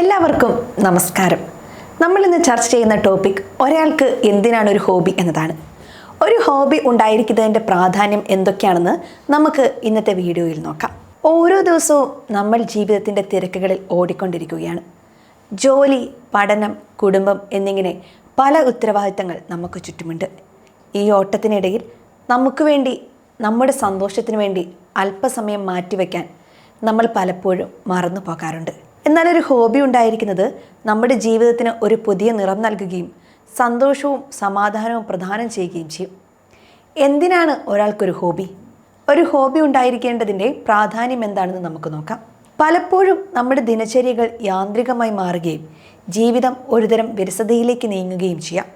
എല്ലാവർക്കും നമസ്കാരം. നമ്മൾ ഇന്ന് ചർച്ച ചെയ്യുന്ന ടോപ്പിക് ഒരാൾക്ക് എന്തിനാണ് ഒരു ഹോബി എന്നതാണ്. ഒരു ഹോബി ഉണ്ടായിരിക്കുന്നതിൻ്റെ പ്രാധാന്യം എന്തൊക്കെയാണെന്ന് നമുക്ക് ഇന്നത്തെ വീഡിയോയിൽ നോക്കാം. ഓരോ ദിവസവും നമ്മൾ ജീവിതത്തിൻ്റെ തിരക്കുകളിൽ ഓടിക്കൊണ്ടിരിക്കുകയാണ്. ജോലി, പഠനം, കുടുംബം എന്നിങ്ങനെ പല ഉത്തരവാദിത്തങ്ങൾ നമുക്ക് ചുറ്റുമുണ്ട്. ഈ ഓട്ടത്തിനിടയിൽ നമുക്ക് വേണ്ടി, നമ്മുടെ സന്തോഷത്തിന് വേണ്ടി അല്പസമയം മാറ്റിവെക്കാൻ നമ്മൾ പലപ്പോഴും മറന്നു പോകാറുണ്ട്. എന്നാൽ ഒരു ഹോബി ഉണ്ടായിരിക്കുന്നത് നമ്മുടെ ജീവിതത്തിന് ഒരു പുതിയ നിറം നൽകുകയും സന്തോഷവും സമാധാനവും പ്രദാനം ചെയ്യുകയും ചെയ്യും. എന്തിനാണ് ഒരാൾക്കൊരു ഹോബി? ഒരു ഹോബി ഉണ്ടായിരിക്കേണ്ടതിൻ്റെ പ്രാധാന്യം എന്താണെന്ന് നമുക്ക് നോക്കാം. പലപ്പോഴും നമ്മുടെ ദിനചര്യകൾ യാന്ത്രികമായി മാറുകയും ജീവിതം ഒരുതരം വിരസതയിലേക്ക് നീങ്ങുകയും ചെയ്യാം.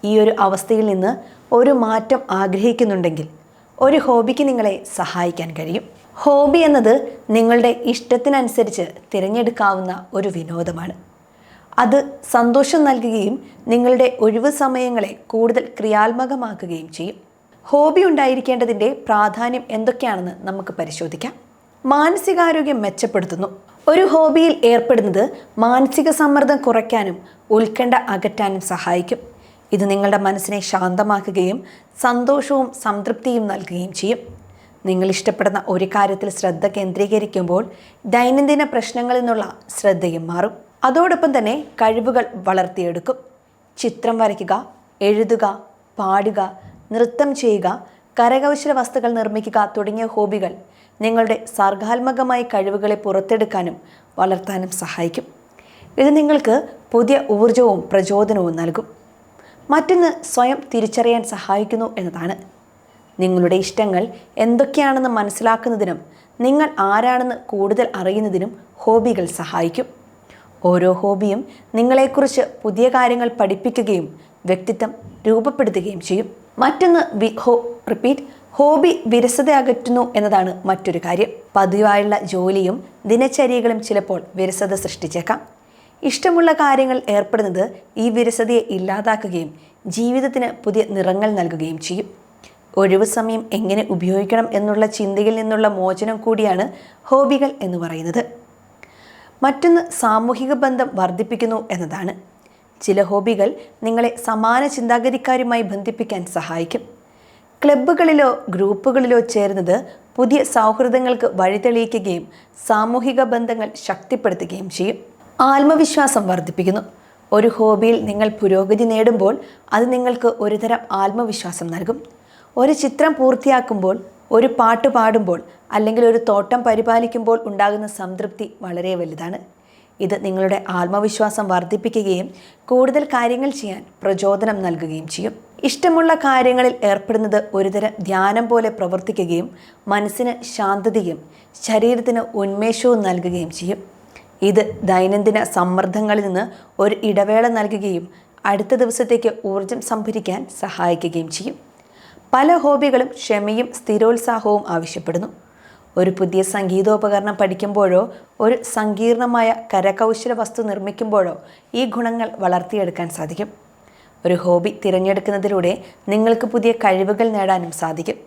ഈ ഒരു അവസ്ഥയിൽ നിന്ന് ഒരു മാറ്റം ആഗ്രഹിക്കുന്നുണ്ടെങ്കിൽ ഒരു ഹോബിക്ക് നിങ്ങളെ സഹായിക്കാൻ കഴിയും. ഹോബി എന്നത് നിങ്ങളുടെ ഇഷ്ടത്തിനനുസരിച്ച് തിരഞ്ഞെടുക്കാവുന്ന ഒരു വിനോദമാണ്. അത് സന്തോഷം നൽകുകയും നിങ്ങളുടെ ഒഴിവ് സമയങ്ങളെ കൂടുതൽ ക്രിയാത്മകമാക്കുകയും ചെയ്യും. ഹോബി ഉണ്ടായിരിക്കേണ്ടതിൻ്റെ പ്രാധാന്യം എന്തൊക്കെയാണെന്ന് നമുക്ക് പരിശോധിക്കാം. മാനസികാരോഗ്യം മെച്ചപ്പെടുത്തുന്നു. ഒരു ഹോബിയിൽ ഏർപ്പെടുന്നത് മാനസിക സമ്മർദ്ദം കുറയ്ക്കാനും ഉത്കണ്ഠ അകറ്റാനും സഹായിക്കും. ഇത് നിങ്ങളുടെ മനസ്സിനെ ശാന്തമാക്കുകയും സന്തോഷവും സംതൃപ്തിയും നൽകുകയും ചെയ്യും. നിങ്ങൾ ഇഷ്ടപ്പെടുന്ന ഒരു കാര്യത്തിൽ ശ്രദ്ധ കേന്ദ്രീകരിക്കുമ്പോൾ ദൈനംദിന പ്രശ്നങ്ങളിൽ നിന്നുള്ള ശ്രദ്ധയും മാറും. അതോടൊപ്പം തന്നെ കഴിവുകൾ വളർത്തിയെടുക്കും. ചിത്രം വരയ്ക്കുക, എഴുതുക, പാടുക, നൃത്തം ചെയ്യുക, കരകൗശല വസ്തുക്കൾ നിർമ്മിക്കുക തുടങ്ങിയ ഹോബികൾ നിങ്ങളുടെ സർഗാത്മകമായ കഴിവുകളെ പുറത്തെടുക്കാനും വളർത്താനും സഹായിക്കും. ഇത് നിങ്ങൾക്ക് പുതിയ ഊർജവും പ്രചോദനവും നൽകും. മറ്റൊന്ന് സ്വയം തിരിച്ചറിയാൻ സഹായിക്കുന്നു എന്നതാണ്. നിങ്ങളുടെ ഇഷ്ടങ്ങൾ എന്തൊക്കെയാണെന്ന് മനസ്സിലാക്കുന്നതിനും നിങ്ങൾ ആരാണെന്ന് കൂടുതൽ അറിയുന്നതിനും ഹോബികൾ സഹായിക്കും. ഓരോ ഹോബിയും നിങ്ങളെക്കുറിച്ച് പുതിയ കാര്യങ്ങൾ പഠിപ്പിക്കുകയും വ്യക്തിത്വം രൂപപ്പെടുത്തുകയും ചെയ്യും. മറ്റൊന്ന് ഹോബി വിരസത അകറ്റുന്നു എന്നതാണ് മറ്റൊരു കാര്യം. പതിവായുള്ള ജോലിയും ദിനചര്യകളും ചിലപ്പോൾ വിരസത സൃഷ്ടിച്ചേക്കാം. ഇഷ്ടമുള്ള കാര്യങ്ങൾ ഏർപ്പെടുന്നത് ഈ വിരസതയെ ഇല്ലാതാക്കുകയും ജീവിതത്തിന് പുതിയ നിറങ്ങൾ നൽകുകയും ചെയ്യും. ഒഴിവു സമയം എങ്ങനെ ഉപയോഗിക്കണം എന്നുള്ള ചിന്തയിൽ നിന്നുള്ള മോചനം കൂടിയാണ് ഹോബികൾ എന്ന് പറയുന്നത്. മറ്റൊന്ന് സാമൂഹിക ബന്ധം വർദ്ധിപ്പിക്കുന്നു എന്നതാണ്. ചില ഹോബികൾ നിങ്ങളെ സമാന ചിന്താഗതിക്കാരുമായി ബന്ധിപ്പിക്കാൻ സഹായിക്കും. ക്ലബ്ബുകളിലോ ഗ്രൂപ്പുകളിലോ ചേരുന്നത് പുതിയ സൗഹൃദങ്ങൾക്ക് വഴിതെളിയിക്കുകയും സാമൂഹിക ബന്ധങ്ങൾ ശക്തിപ്പെടുത്തുകയും ചെയ്യും. ആത്മവിശ്വാസം വർദ്ധിപ്പിക്കുന്നു. ഒരു ഹോബിയിൽ നിങ്ങൾ പുരോഗതി നേടുമ്പോൾ അത് നിങ്ങൾക്ക് ഒരുതരം ആത്മവിശ്വാസം നൽകും. ഒരു ചിത്രം പൂർത്തിയാക്കുമ്പോൾ, ഒരു പാട്ട് പാടുമ്പോൾ അല്ലെങ്കിൽ ഒരു തോട്ടം പരിപാലിക്കുമ്പോൾ ഉണ്ടാകുന്ന സംതൃപ്തി വളരെ വലുതാണ്. ഇത് നിങ്ങളുടെ ആത്മവിശ്വാസം വർദ്ധിപ്പിക്കുകയും കൂടുതൽ കാര്യങ്ങൾ ചെയ്യാൻ പ്രചോദനം നൽകുകയും ചെയ്യും. ഇഷ്ടമുള്ള കാര്യങ്ങളിൽ ഏർപ്പെടുന്നത് ഒരുതരം ധ്യാനം പോലെ പ്രവർത്തിക്കുകയും മനസ്സിന് ശാന്തതയും ശരീരത്തിന് ഉന്മേഷവും നൽകുകയും ചെയ്യും. ഇത് ദൈനംദിന സമ്മർദ്ദങ്ങളിൽ നിന്ന് ഒരു ഇടവേള നൽകുകയും അടുത്ത ദിവസത്തേക്ക് ഊർജം സംഭരിക്കാൻ സഹായിക്കുകയും ചെയ്യും. പല ഹോബികളും ക്ഷമയും സ്ഥിരോത്സാഹവും ആവശ്യപ്പെടുന്നു. ഒരു പുതിയ സംഗീതോപകരണം പഠിക്കുമ്പോഴോ ഒരു സങ്കീർണമായ കരകൗശല വസ്തു നിർമ്മിക്കുമ്പോഴോ ഈ ഗുണങ്ങൾ വളർത്തിയെടുക്കാൻ സാധിക്കും. ഒരു ഹോബി തിരഞ്ഞെടുക്കുന്നതിലൂടെ നിങ്ങൾക്ക് പുതിയ കഴിവുകൾ നേടാനും സാധിക്കും.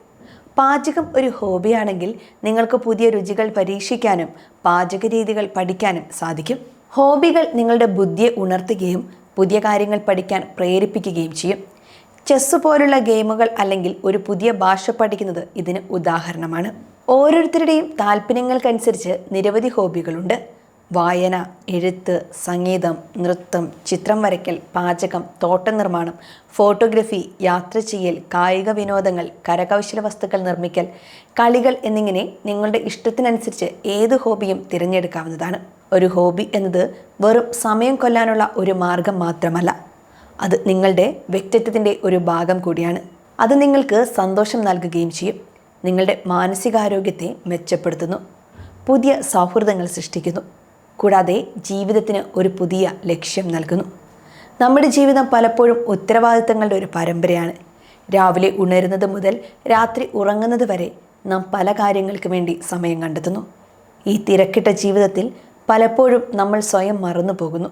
പാചകം ഒരു ഹോബിയാണെങ്കിൽ നിങ്ങൾക്ക് പുതിയ രുചികൾ പരീക്ഷിക്കാനും പാചക രീതികൾ പഠിക്കാനും സാധിക്കും. ഹോബികൾ നിങ്ങളുടെ ബുദ്ധിയെ ഉണർത്തുകയും പുതിയ കാര്യങ്ങൾ പഠിക്കാൻ പ്രേരിപ്പിക്കുകയും ചെയ്യും. ചെസ്സ് പോലുള്ള ഗെയിമുകൾ അല്ലെങ്കിൽ ഒരു പുതിയ ഭാഷ പഠിക്കുന്നത് ഇതിന് ഉദാഹരണമാണ്. ഓരോരുത്തരുടെയും താല്പര്യങ്ങൾക്കനുസരിച്ച് നിരവധി ഹോബികളുണ്ട്. വായന, എഴുത്ത്, സംഗീതം, നൃത്തം, ചിത്രം വരയ്ക്കൽ, പാചകം, തോട്ടം നിർമ്മാണം, ഫോട്ടോഗ്രഫി, യാത്ര ചെയ്യൽ, കായിക വിനോദങ്ങൾ, കരകൗശല വസ്തുക്കൾ നിർമ്മിക്കൽ, കളികൾ എന്നിങ്ങനെ നിങ്ങളുടെ ഇഷ്ടത്തിനനുസരിച്ച് ഏത് ഹോബിയും തിരഞ്ഞെടുക്കാവുന്നതാണ്. ഒരു ഹോബി എന്നത് വെറും സമയം കൊല്ലാനുള്ള ഒരു മാർഗം മാത്രമല്ല, അത് നിങ്ങളുടെ വ്യക്തിത്വത്തിൻ്റെ ഒരു ഭാഗം കൂടിയാണ്. അത് നിങ്ങൾക്ക് സന്തോഷം നൽകുകയും ചെയ്യും. നിങ്ങളുടെ മാനസികാരോഗ്യത്തെ മെച്ചപ്പെടുത്തുന്നു, പുതിയ സൗഹൃദങ്ങൾ സൃഷ്ടിക്കുന്നു, കൂടാതെ ജീവിതത്തിന് ഒരു പുതിയ ലക്ഷ്യം നൽകുന്നു. നമ്മുടെ ജീവിതം പലപ്പോഴും ഉത്തരവാദിത്തങ്ങളുടെ ഒരു പരമ്പരയാണ്. രാവിലെ ഉണരുന്നത് മുതൽ രാത്രി ഉറങ്ങുന്നത് വരെ നാം പല കാര്യങ്ങൾക്ക് വേണ്ടി സമയം കണ്ടെത്തുന്നു. ഈ തിരക്കിട്ട ജീവിതത്തിൽ പലപ്പോഴും നമ്മൾ സ്വയം മറന്നു പോകുന്നു.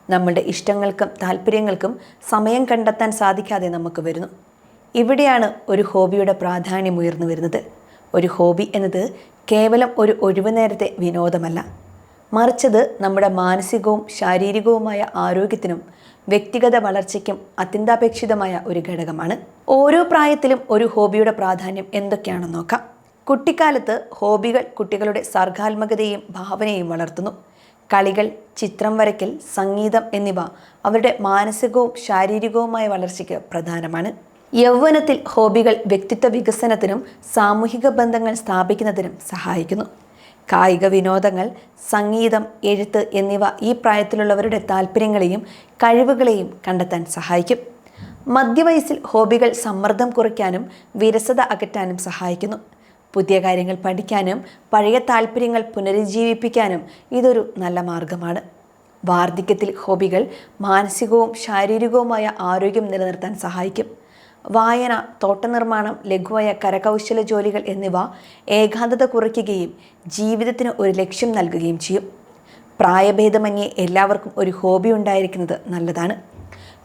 നമ്മളുടെ ഇഷ്ടങ്ങൾക്കും താല്പര്യങ്ങൾക്കും സമയം കണ്ടെത്താൻ സാധിക്കാതെ നമുക്ക് വരുന്നു. ഇവിടെയാണ് ഒരു ഹോബിയുടെ പ്രാധാന്യം ഉയർന്നു വരുന്നത്. ഒരു ഹോബി എന്നത് കേവലം ഒരു ഒഴിവു നേരത്തെ വിനോദമല്ല, മറിച്ചത് നമ്മുടെ മാനസികവും ശാരീരികവുമായ ആരോഗ്യത്തിനും വ്യക്തിഗത വളർച്ചയ്ക്കും അത്യന്താപേക്ഷിതമായ ഒരു ഘടകമാണ്. ഓരോ പ്രായത്തിലും ഒരു ഹോബിയുടെ പ്രാധാന്യം എന്തൊക്കെയാണെന്ന് നോക്കാം. കുട്ടിക്കാലത്ത് ഹോബികൾ കുട്ടികളുടെ സർഗാത്മകതയും ഭാവനയും വളർത്തുന്നു. കളികൾ, ചിത്രം വരയ്ക്കൽ, സംഗീതം എന്നിവ അവരുടെ മാനസികവും ശാരീരികവുമായ വളർച്ചയ്ക്ക് പ്രധാനമാണ്. യൗവനത്തിൽ ഹോബികൾ വ്യക്തിത്വ വികസനത്തിനും സാമൂഹിക ബന്ധങ്ങൾ സ്ഥാപിക്കുന്നതിനും സഹായിക്കുന്നു. കായിക വിനോദങ്ങൾ, സംഗീതം, എഴുത്ത് എന്നിവ ഈ പ്രായത്തിലുള്ളവരുടെ താല്പര്യങ്ങളെയും കഴിവുകളെയും കണ്ടെത്താൻ സഹായിക്കും. മധ്യവയസ്സിൽ ഹോബികൾ സമ്മർദ്ദം കുറയ്ക്കാനും വിരസത അകറ്റാനും സഹായിക്കുന്നു. പുതിയ കാര്യങ്ങൾ പഠിക്കാനും പഴയ താല്പര്യങ്ങൾ പുനരുജ്ജീവിപ്പിക്കാനും ഇതൊരു നല്ല മാർഗമാണ്. വാർദ്ധക്യത്തിൽ ഹോബികൾ മാനസികവും ശാരീരികവുമായ ആരോഗ്യം നിലനിർത്താൻ സഹായിക്കും. വായന, തോട്ടനിർമ്മാണം, ലഘുവായ കരകൗശല ജോലികൾ എന്നിവ ഏകാന്തത കുറയ്ക്കുകയും ജീവിതത്തിന് ഒരു ലക്ഷ്യം നൽകുകയും ചെയ്യും. പ്രായഭേദമന്യേ എല്ലാവർക്കും ഒരു ഹോബി ഉണ്ടായിരിക്കുന്നത് നല്ലതാണ്.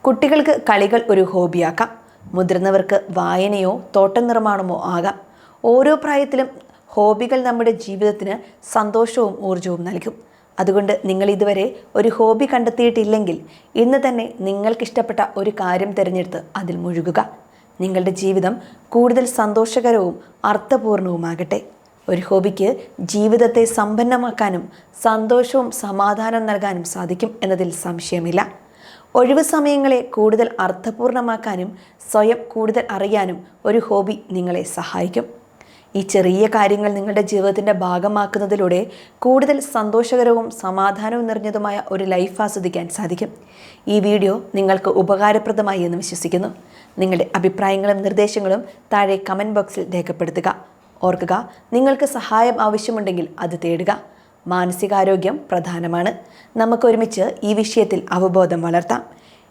കുട്ടികൾക്ക് കളികൾ ഒരു ഹോബിയാക്കാം. മുതിർന്നവർക്ക് വായനയോ തോട്ടം നിർമ്മാണമോ ആകാം. ഓരോ പ്രായത്തിലും ഹോബികൾ നമ്മുടെ ജീവിതത്തിന് സന്തോഷവും ഊർജവും നൽകും. അതുകൊണ്ട് നിങ്ങൾ ഇതുവരെ ഒരു ഹോബി കണ്ടെത്തിയിട്ടില്ലെങ്കിൽ ഇന്ന് തന്നെ നിങ്ങൾക്കിഷ്ടപ്പെട്ട ഒരു കാര്യം തിരഞ്ഞെടുത്ത് അതിൽ മുഴുകുക. നിങ്ങളുടെ ജീവിതം കൂടുതൽ സന്തോഷകരവും അർത്ഥപൂർണവുമാകട്ടെ. ഒരു ഹോബിക്ക് ജീവിതത്തെ സമ്പന്നമാക്കാനും സന്തോഷവും സമാധാനം നൽകാനും സാധിക്കും എന്നതിൽ സംശയമില്ല. ഒഴിവു സമയങ്ങളെ കൂടുതൽ അർത്ഥപൂർണമാക്കാനും സ്വയം കൂടുതൽ അറിയാനും ഒരു ഹോബി നിങ്ങളെ സഹായിക്കും. ഈ ചെറിയ കാര്യങ്ങൾ നിങ്ങളുടെ ജീവിതത്തിൻ്റെ ഭാഗമാക്കുന്നതിലൂടെ കൂടുതൽ സന്തോഷകരവും സമാധാനവും നിറഞ്ഞതുമായ ഒരു ലൈഫ് ആസ്വദിക്കാൻ സാധിക്കും. ഈ വീഡിയോ നിങ്ങൾക്ക് ഉപകാരപ്രദമായി എന്ന് വിശ്വസിക്കുന്നു. നിങ്ങളുടെ അഭിപ്രായങ്ങളും നിർദ്ദേശങ്ങളും താഴെ കമൻറ്റ് ബോക്സിൽ രേഖപ്പെടുത്തുക. ഓർക്കുക, നിങ്ങൾക്ക് സഹായം ആവശ്യമുണ്ടെങ്കിൽ അത് തേടുക. മാനസികാരോഗ്യം പ്രധാനമാണ്. നമുക്കൊരുമിച്ച് ഈ വിഷയത്തിൽ അവബോധം വളർത്താം.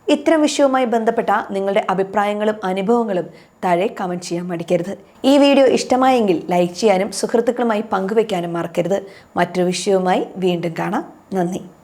ഇത്തരം വിഷയവുമായി ബന്ധപ്പെട്ട നിങ്ങളുടെ അഭിപ്രായങ്ങളും അനുഭവങ്ങളും താഴെ കമൻറ്റ് ചെയ്യാൻ മടിക്കരുത്. ഈ വീഡിയോ ഇഷ്ടമായെങ്കിൽ ലൈക്ക് ചെയ്യാനും സുഹൃത്തുക്കളുമായി പങ്കുവയ്ക്കാനും മറക്കരുത്. മറ്റൊരു വിഷയവുമായി വീണ്ടും കാണാം. നന്ദി.